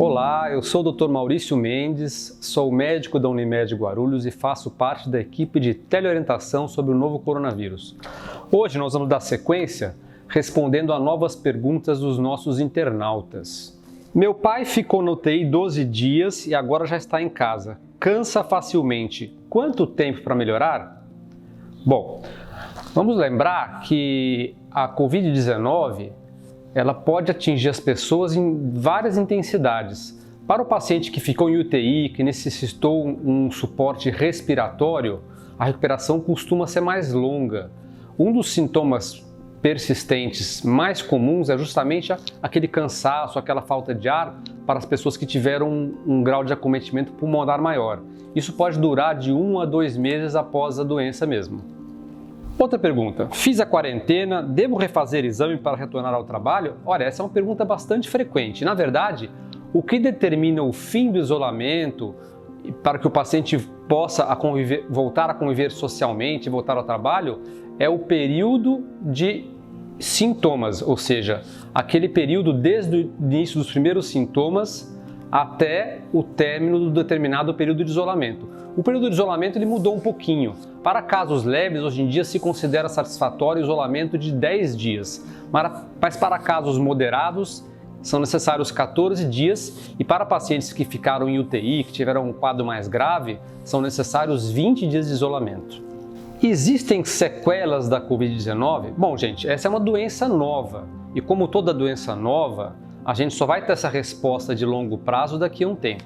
Olá, eu sou o Dr. Maurício Mendes, sou médico da Unimed Guarulhos e faço parte da equipe de teleorientação sobre o novo coronavírus. Hoje nós vamos dar sequência respondendo a novas perguntas dos nossos internautas. Meu pai ficou na UTI 12 dias e agora já está em casa. Cansa facilmente. Quanto tempo para melhorar? Bom, vamos lembrar que a Covid-19 ela pode atingir as pessoas em várias intensidades. Para o paciente que ficou em UTI, que necessitou um suporte respiratório, a recuperação costuma ser mais longa. Um dos sintomas persistentes mais comuns é justamente aquele cansaço, aquela falta de ar para as pessoas que tiveram um grau de acometimento pulmonar maior. Isso pode durar de 1 a 2 meses após a doença mesmo. Outra pergunta, fiz a quarentena, devo refazer exame para retornar ao trabalho? Olha, essa é uma pergunta bastante frequente. Na verdade, o que determina o fim do isolamento para que o paciente possa voltar a conviver socialmente, voltar ao trabalho, é o período de sintomas, ou seja, aquele período desde o início dos primeiros sintomas até o término do determinado período de isolamento. O período de isolamento ele mudou um pouquinho. Para casos leves, hoje em dia se considera satisfatório o isolamento de 10 dias, mas para casos moderados são necessários 14 dias e para pacientes que ficaram em UTI, que tiveram um quadro mais grave, são necessários 20 dias de isolamento. Existem sequelas da Covid-19? Bom, gente, essa é uma doença nova e como toda doença nova, a gente só vai ter essa resposta de longo prazo daqui a um tempo.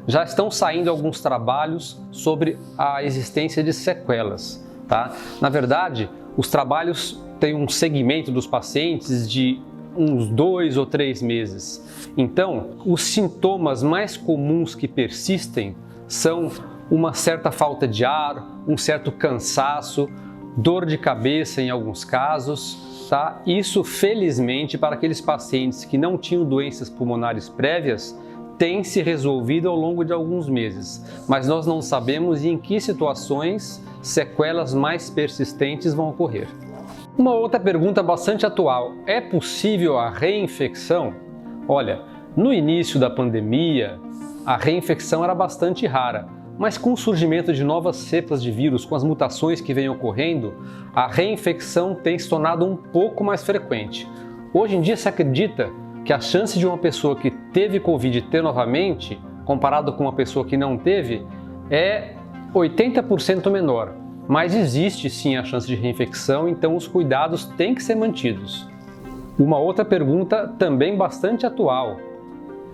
Já estão saindo alguns trabalhos sobre a existência de sequelas, tá? Na verdade, os trabalhos têm um segmento dos pacientes de uns 2 ou 3 meses. Então, os sintomas mais comuns que persistem são uma certa falta de ar, um certo cansaço, dor de cabeça em alguns casos, tá? Isso, felizmente, para aqueles pacientes que não tinham doenças pulmonares prévias, tem se resolvido ao longo de alguns meses, mas nós não sabemos em que situações sequelas mais persistentes vão ocorrer. Uma outra pergunta bastante atual, é possível a reinfecção? Olha, no início da pandemia, a reinfecção era bastante rara, mas com o surgimento de novas cepas de vírus, com as mutações que vêm ocorrendo, a reinfecção tem se tornado um pouco mais frequente. Hoje em dia se acredita que a chance de uma pessoa que teve Covid ter novamente, comparado com uma pessoa que não teve, é 80% menor. Mas existe sim a chance de reinfecção, então os cuidados têm que ser mantidos. Uma outra pergunta também bastante atual.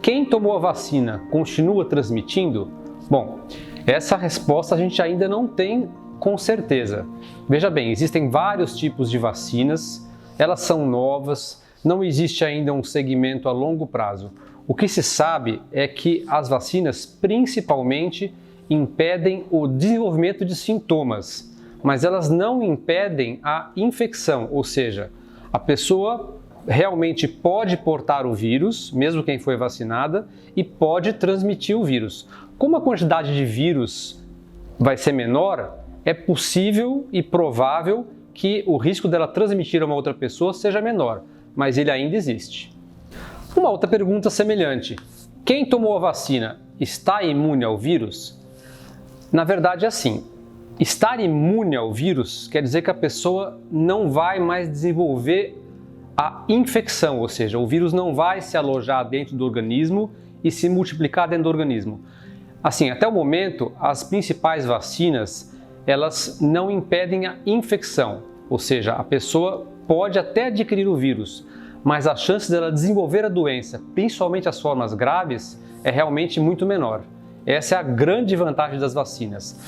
Quem tomou a vacina continua transmitindo? Bom, essa resposta a gente ainda não tem com certeza. Veja bem, existem vários tipos de vacinas, elas são novas, não existe ainda um segmento a longo prazo. O que se sabe é que as vacinas principalmente impedem o desenvolvimento de sintomas, mas elas não impedem a infecção, ou seja, a pessoa realmente pode portar o vírus, mesmo quem foi vacinada, e pode transmitir o vírus. Como a quantidade de vírus vai ser menor, é possível e provável que o risco dela transmitir a uma outra pessoa seja menor, mas ele ainda existe. Uma outra pergunta semelhante. Quem tomou a vacina está imune ao vírus? Na verdade é assim. Estar imune ao vírus quer dizer que a pessoa não vai mais desenvolver a infecção, ou seja, o vírus não vai se alojar dentro do organismo e se multiplicar dentro do organismo. Assim, até o momento, as principais vacinas, elas não impedem a infecção, ou seja, a pessoa pode até adquirir o vírus, mas a chance dela desenvolver a doença, principalmente as formas graves, é realmente muito menor. Essa é a grande vantagem das vacinas.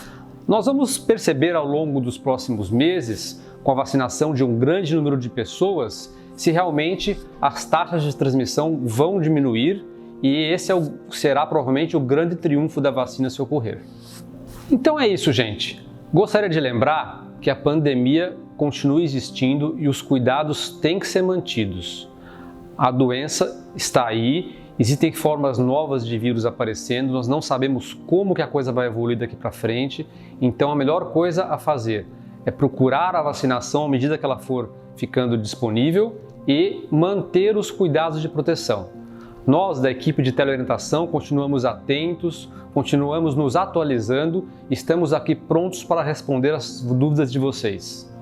Nós vamos perceber ao longo dos próximos meses, com a vacinação de um grande número de pessoas, se realmente as taxas de transmissão vão diminuir e esse será provavelmente o grande triunfo da vacina se ocorrer. Então é isso, gente. Gostaria de lembrar que a pandemia continua existindo e os cuidados têm que ser mantidos. A doença está aí, existem formas novas de vírus aparecendo, nós não sabemos como que a coisa vai evoluir daqui para frente, então a melhor coisa a fazer é procurar a vacinação à medida que ela for ficando disponível e manter os cuidados de proteção. Nós, da equipe de teleorientação, continuamos atentos, continuamos nos atualizando e estamos aqui prontos para responder as dúvidas de vocês.